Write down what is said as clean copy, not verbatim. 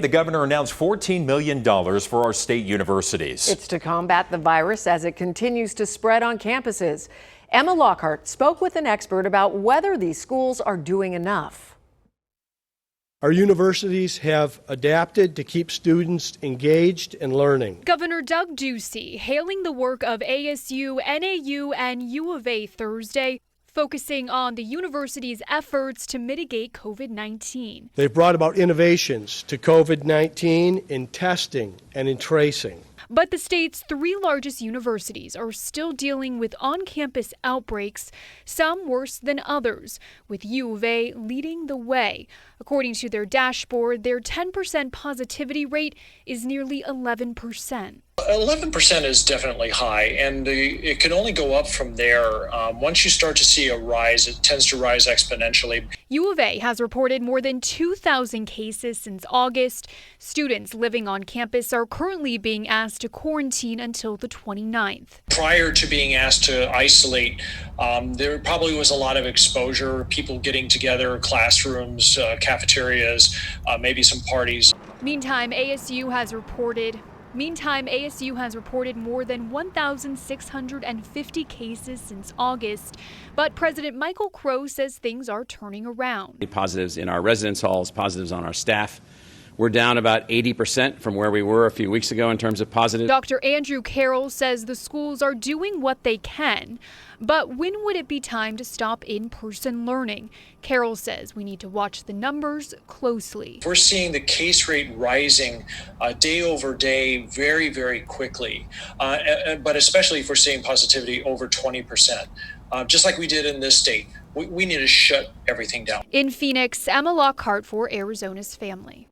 The governor announced $14 million for our state universities. It's to combat the virus as it continues to spread on campuses. Emma Lockhart spoke with an expert about whether these schools are doing enough. Our universities have adapted to keep students engaged and learning. Governor Doug Ducey hailing the work of ASU, NAU, and U of A Thursday, focusing on the university's efforts to mitigate COVID-19. They've brought about innovations to COVID-19 in testing and in tracing. But the state's three largest universities are still dealing with on-campus outbreaks, some worse than others, with U of A leading the way. According to their dashboard, their 10% positivity rate is nearly 11%. 11% is definitely high, and it can only go up from there. Once you start to see a rise, it tends to rise exponentially. U of A has reported more than 2,000 cases since August. Students living on campus are currently being asked to quarantine until the 29th. Prior to being asked to isolate, there probably was a lot of exposure, people getting together, classrooms, cafeterias, maybe some parties. Meantime, ASU has reported more than 1,650 cases since August. But President Michael Crow says things are turning around. Positives in our residence halls, positives on our staff. We're down about 80% from where we were a few weeks ago in terms of positives. Dr. Andrew Carroll says the schools are doing what they can. But when would it be time to stop in-person learning? Carroll says we need to watch the numbers closely. We're seeing the case rate rising day over day very, very quickly, but especially if we're seeing positivity over 20%. Just like we did in this state, we need to shut everything down. In Phoenix, Emma Lockhart for Arizona's Family.